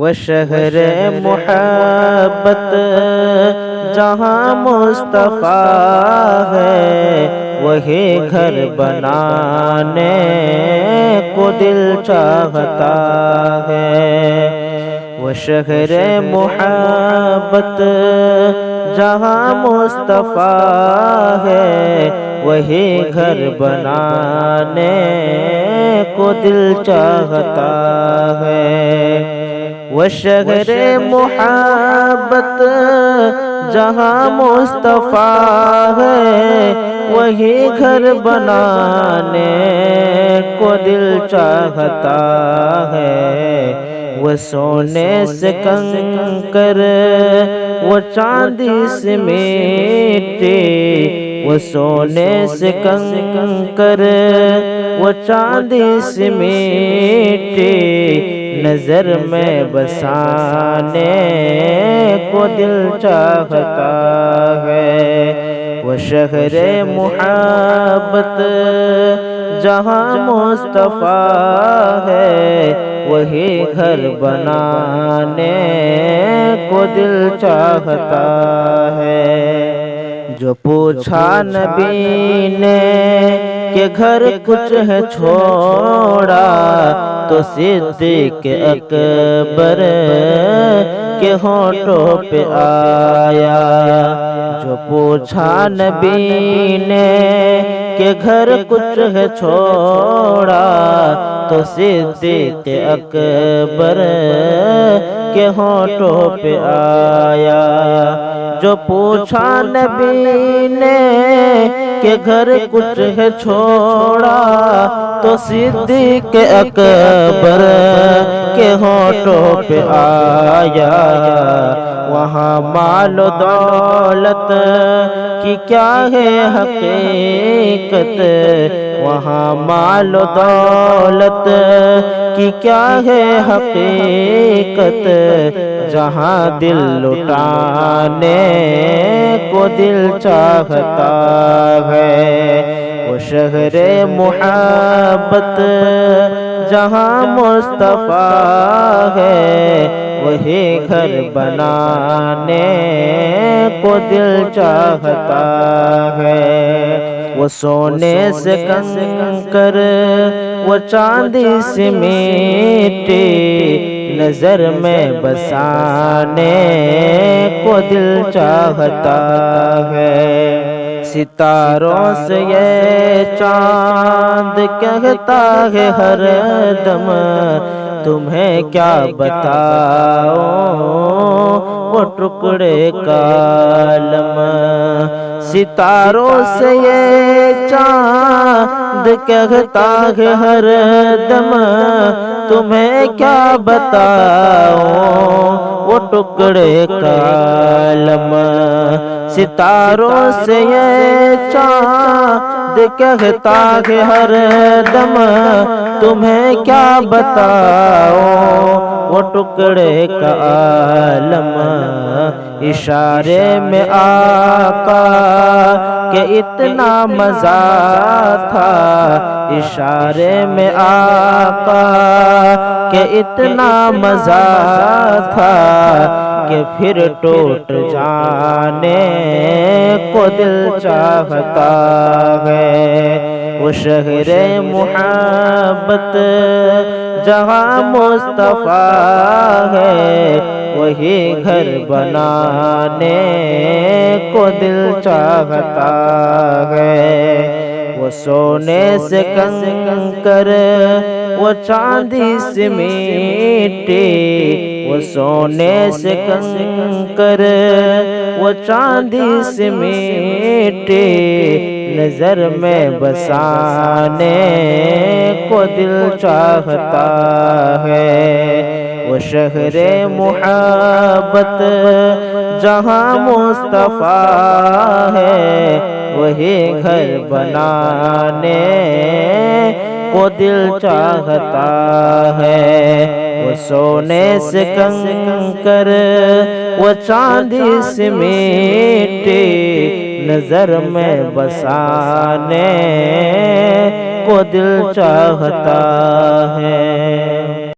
وہ شہر محبت جہاں مصطفیٰ ہے، وہی گھر بنانے کو دل چاہتا ہے۔ وہ شہر محبت جہاں مصطفیٰ ہے، وہی گھر بنانے کو دل چاہتا ہے۔ وہ شہر محبت جہاں مصطفیٰ ہے، وہی گھر بنانے کو دل چاہتا ہے۔ وہ سونے سے کنکر، وہ چاندی سے مٹی، وہ سونے سے کنکر، وہ چاندی سے مٹی، نظر میں بسانے کو دل چاہتا ہے۔ وہ شہر محبت جہاں مصطفیٰ ہے، وہی گھر بنانے کو دل چاہتا ہے۔ جو پوچھا نبی نے کہ گھر کچھ ہے چھوڑا، تو صدیق اکبر کے ہونٹوں پہ آیا۔ جو پوچھا نبی نے کہ گھر کچھ ہے چھوڑا، تو صدیق اکبر کے ہونٹوں پہ آیا۔ جو پوچھا نبی نے کہ گھر کچھ ہے چھوڑا، تو صدیق اکبر کے ہونٹوں پہ آیا۔ وہاں مال و دولت کی کیا ہے حقیقت، وہاں مال و دولت کی کیا ہے حقیقت، جہاں دل لٹانے کو دل چاہتا ہے۔ وہ شہر محبت جہاں مصطفیٰ ہے، وہی گھر بنانے کو دل چاہتا ہے۔ وہ سونے سے کنکر، وہ چاندی سے مٹی، نظر میں بسانے کو دل چاہتا ہے۔ ستاروں سے یہ چاند کہتا ہے ہر دم، تمہیں کیا بتاؤں وہ ٹکڑے کا عالم۔ ستاروں سے یہ چاند کہتا ہے ہر دم، تمہیں کیا بتاؤں وہ ٹکڑے کا عالم۔ ستاروں سے یہ چاند کہتا ہے ہر دم، تمہیں کیا بتاؤں وہ ٹکڑے کا عالم۔ اشارے میں آقا کہ اتنا مزہ تھا، اشارے میں آقا کہ اتنا مزہ تھا، کہ پھر ٹوٹ جانے کو دل چاہتا ہے۔ وہ شہر محبت جہاں مصطفیٰ ہے، وہی گھر بنانے کو دل چاہتا ہے۔ وہ سونے سے کنکر، وہ چاندی سے مٹی، وہ سونے سے کنکر، وہ چاندی سے مٹی، نظر میں بسانے کو دل چاہتا ہے۔ وہ شہر محبت جہاں مصطفیٰ ہے، وہی گھر بنانے کو دل چاہتا ہے۔ وہ سونے سے کنکر، وہ چاندی سے مٹی، نظر میں بسانے کو دل چاہتا ہے۔